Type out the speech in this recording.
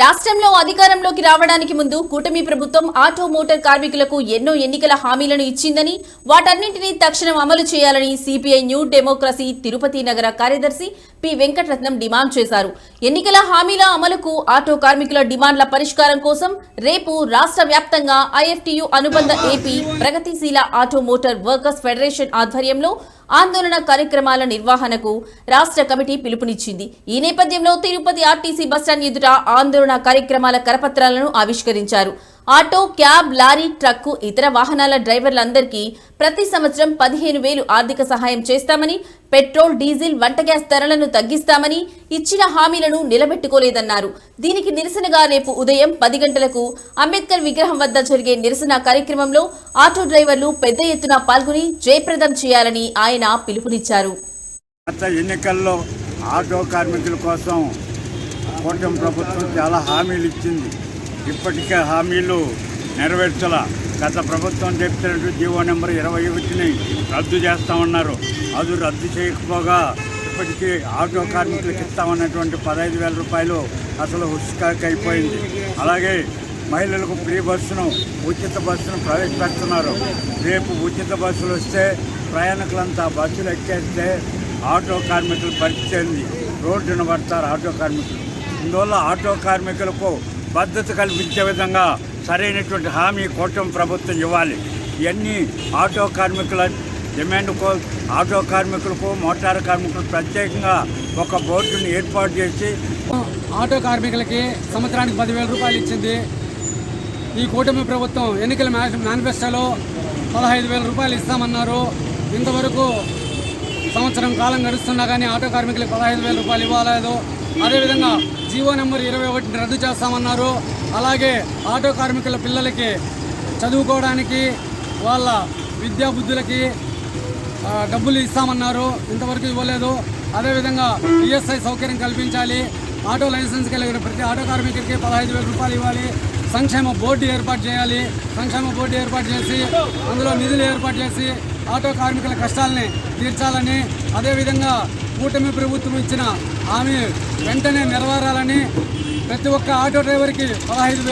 రాష్ట్రంలో అధికారంలోకి రావడానికి ముందు కూటమి ప్రభుత్వం ఆటో మోటార్ కార్మికులకు ఎన్నో ఎన్నికల హామీలను ఇచ్చిందని వాటన్నింటినీ తక్షణం అమలు చేయాలని సిపిఐ న్యూ డెమోక్రసీ తిరుపతి నగర కార్యదర్శి పి వెంకటరత్నం డిమాండ్ చేశారు. ఎన్నికల హామీల అమలుకు ఆటో కార్మికుల డిమాండ్ల పరిష్కారం కోసం రేపు రాష్ట్ర వ్యాప్తంగా ఐఎఫ్టియు అనుబంధ ఏపీ ప్రగతిశీల ఆటో మోటార్ వర్కర్స్ ఫెడరేషన్ ఆధ్వర్యంలో ఆందోళన కార్యక్రమాల నిర్వహణకు రాష్ట్ర కమిటీ పిలుపునిచ్చింది. ఈ నేపథ్యంలో తిరుపతి ఆర్టీసీ బస్టాండ్ ఎదుట ఆందోళన కార్యక్రమాల కరపత్రాలను ఆవిష్కరించారు. ఆటో, క్యాబ్, లారీ, ట్రక్కు, ఇతర వాహనాల డ్రైవర్లందరికీ ప్రతి సంవత్సరం 15,000 ఆర్థిక సహాయం చేస్తామని, పెట్రోల్, డీజిల్, వంట గ్యాస్ ధరలను తగ్గిస్తామని ఇచ్చిన హామీలను నిలబెట్టుకోలేదన్నారు. దీనికి నిరసనగా రేపు ఉదయం 10 గంటలకు అంబేద్కర్ విగ్రహం వద్ద జరిగే నిరసన కార్యక్రమంలో ఆటో డ్రైవర్లు పెద్ద ఎత్తున పాల్గొని జయప్రదం చేయాలని ఆయన పిలుపునిచ్చారు. ఎన్నికల్లో ఆటో కార్మికుల కోసం కూటమి ప్రభుత్వం చాలా హామీలు ఇచ్చింది. ఇప్పటికే హామీలు నెరవేర్చాల. గత ప్రభుత్వం చెప్తున్నట్టు జీవో నెంబర్ 21ని రద్దు చేస్తామన్నారు. అది రద్దు చేయకపోగా ఇప్పటికీ ఆటో కార్మికులకు ఇస్తామన్నటువంటి 15,000 రూపాయలు అసలు హుస్కాక్ అయిపోయింది. అలాగే మహిళలకు ఫ్రీ బస్సును, ఉచిత బస్సును ప్రవేశపెడుతున్నారు. రేపు ఉచిత బస్సులు వస్తే ప్రయాణికులంతా బస్సులు ఎక్కేస్తే ఆటో కార్మికుల పరిస్థితి రోడ్డున పడతారు ఆటో కార్మికులు. అందువల్ల ఆటో కార్మికులకు భద్రత కల్పించే విధంగా సరైనటువంటి హామీ కూటమి ప్రభుత్వం ఇవ్వాలి. ఇవన్నీ ఆటో కార్మికుల డిమాండ్కు, ఆటో కార్మికులకు, మోటార్ కార్మికులకు ప్రత్యేకంగా ఒక బోర్డుని ఏర్పాటు చేసి ఆటో కార్మికులకి సంవత్సరానికి 10,000 రూపాయలు ఇచ్చింది. ఈ కూటమి ప్రభుత్వం ఎన్నికల మేనిఫెస్టోలో 15,000 రూపాయలు ఇస్తామన్నారు. ఇంతవరకు సంవత్సరం కాలం గడుస్తున్నా కానీ ఆటో కార్మికులకు 15,000 రూపాయలు ఇవ్వలేదు. అదేవిధంగా జీవో నెంబర్ 21ని రద్దు చేస్తామన్నారు. అలాగే ఆటో కార్మికుల పిల్లలకి చదువుకోవడానికి, వాళ్ళ విద్యాబుద్ధులకి డబ్బులు ఇస్తామన్నారు. ఇంతవరకు ఇవ్వలేదు. అదేవిధంగా ఈఎస్ఐ సౌకర్యం కల్పించాలి. ఆటో లైసెన్స్ కలిగిన ప్రతి ఆటో కార్మికుడికి 15,000 రూపాయలు ఇవ్వాలి. సంక్షేమ బోర్డు ఏర్పాటు చేయాలి. సంక్షేమ బోర్డు ఏర్పాటు చేసి అందులో నిధులు ఏర్పాటు చేసి ఆటో కార్మికుల కష్టాలని తీర్చాలని, అదేవిధంగా కూటమి ప్రభుత్వం ఇచ్చిన హామీ వెంటనే నెరవేరాలని, ప్రతి ఒక్క ఆటో డ్రైవర్కి 15,000